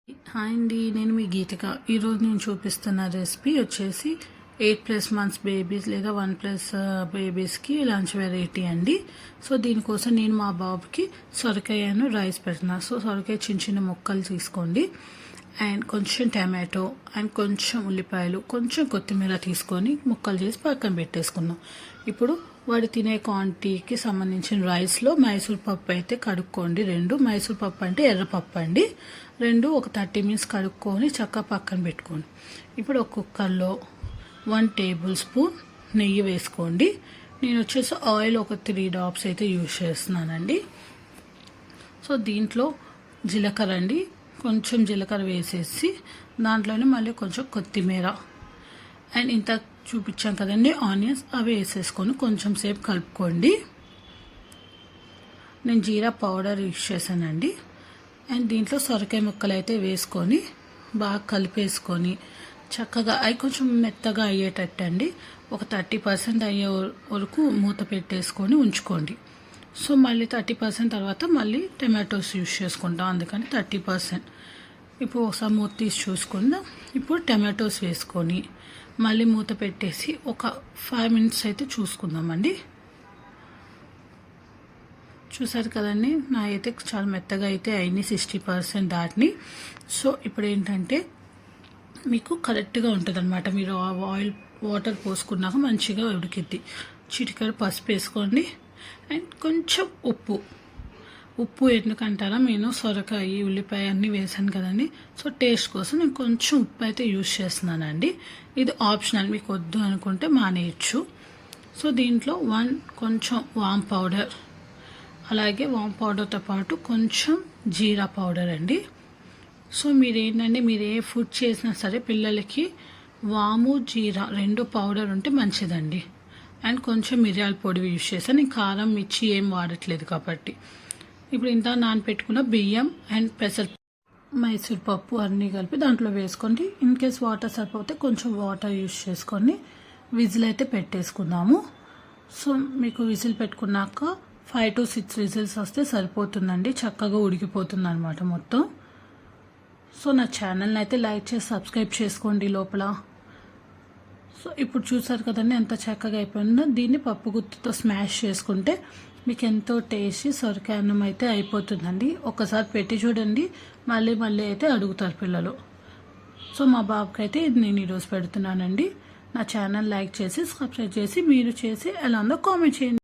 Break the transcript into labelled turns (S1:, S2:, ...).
S1: Hi అండి, నేను మీ గీతిక. ఈరోజు నేను చూపిస్తున్న రెసిపీ వచ్చేసి 8+ months బేబీస్ లేదా 1+ బేబీస్కి లంచ్ వెరైటీ అండి. సో దీనికోసం నేను మా బాబుకి సొరకాయను రైస్ పెడుతున్నాను. సో సొరకాయ చిన్న చిన్న ముక్కలు తీసుకోండి, అండ్ కొంచెం టమాటో అండ్ కొంచెం ఉల్లిపాయలు కొంచెం కొత్తిమీర తీసుకొని ముక్కలు చేసి పక్కన పెట్టేసుకుందాం. ఇప్పుడు వాడు తినే క్వాంటిటీకి సంబంధించిన రైస్లో మైసూర్ పప్పు అయితే కడుక్కోండి. 2 మైసూర్ పప్పు అంటే ఎర్రపప్పు అండి. 2 ఒక 30 minutes కడుక్కొని చక్కగా పక్కన పెట్టుకోండి. ఇప్పుడు ఒక కుక్కర్లో 1 tablespoon నెయ్యి వేసుకోండి. నేను వచ్చేసి ఆయిల్ ఒక 3 drops అయితే యూజ్ చేస్తున్నానండి. సో దీంట్లో జీలకర్ర అండి, కొంచెం జీలకర్ర వేసేసి దాంట్లోనే మళ్ళీ కొంచెం కొత్తిమీర అండ్ ఇంత చూపించాం కదండి ఆనియన్స్, అవి వేసేసుకొని కొంచెం సేపు కలుపుకోండి. నేను జీరా పౌడర్ యూజ్ చేశానండి. అండ్ దీంట్లో సొరకాయ ముక్కలు అయితే వేసుకొని బాగా కలిపేసుకొని చక్కగా అవి కొంచెం మెత్తగా అయ్యేటట్టు అండి ఒక 30% అయ్యే వరకు మూత పెట్టేసుకొని ఉంచుకోండి. సో మళ్ళీ 30% తర్వాత మళ్ళీ టమాటోస్ యూజ్ చేసుకుంటాం, అందుకని 30%. ఇప్పుడు ఒకసారి మూత తీసి చూసుకుందాం. ఇప్పుడు టమాటోస్ వేసుకొని మళ్ళీ మూత పెట్టేసి ఒక 5 minutes అయితే చూసుకుందామండి. చూసారు కదండి, నా అయితే చాలా మెత్తగా అయితే అయినాయి, 60% దాటిని. సో ఇప్పుడు ఏంటంటే మీకు కరెక్ట్గా ఉంటుంది అనమాట. మీరు ఆయిల్ వాటర్ పోసుకున్నాక మంచిగా ఉడికిద్ది. చిటికెడు పసుపు వేసుకోండి అండ్ కొంచెం ఉప్పు ఎందుకంటారా, నేను సొరకాయ ఉల్లిపాయ అన్నీ వేసాను కదండి. సో టేస్ట్ కోసం నేను కొంచెం ఉప్పు అయితే యూజ్ చేస్తున్నానండి. ఇది ఆప్షనల్, మీకు వద్దు అనుకుంటే మానేయచ్చు. సో దీంట్లో కొంచెం వామ్ పౌడర్, అలాగే వామ్ పౌడర్తో పాటు కొంచెం జీరా పౌడర్ అండి. సో మీరేంటంటే మీరు ఏ ఫుడ్ చేసినా సరే పిల్లలకి వాము జీరా 2 పౌడర్ ఉంటే మంచిదండి. అండ్ కొంచెం మిరియాల పొడి యూజ్ చేస్తాను, నేను కారం మిర్చి ఏం వాడట్లేదు కాబట్టి. ఇప్పుడు ఇంత నానపెట్టుకున్న బియ్యం అండ్ మైసూర్ పప్పు అన్నీ కలిపి దాంట్లో వేసుకోండి. ఇన్ కేస్ వాటర్ సరిపోతే కొంచెం వాటర్ యూజ్ చేసుకొని విజిల్ అయితే పెట్టేసుకుందాము. సో మీకు విజిల్ పెట్టుకున్నాక 5 to 6 విజిల్స్ వస్తే సరిపోతుందండి, చక్కగా ఉడికిపోతుంది అనమాట మొత్తం. సో నా ఛానల్ని అయితే లైక్ చేసి సబ్స్క్రైబ్ చేసుకోండి లోపల. సో ఇప్పుడు చూసారు కదండి ఎంత చక్కగా అయిపోయిందో. దీన్ని పప్పు గుత్తితో స్మాష్ చేసుకుంటే మీకు ఎంతో టేస్టీ సొరకాయ అన్నం అయితే అయిపోతుందండి. ఒకసారి పెట్టి చూడండి, మళ్ళీ అయితే అడుగుతారు పిల్లలు. సో మా బాబుకి అయితే నేను ఈరోజు పెడుతున్నానండి. నా ఛానల్ లైక్ చేసి సబ్స్క్రైబ్ చేసి మీరు చేసి ఎలా ఉందో కామెంట్ చేయండి.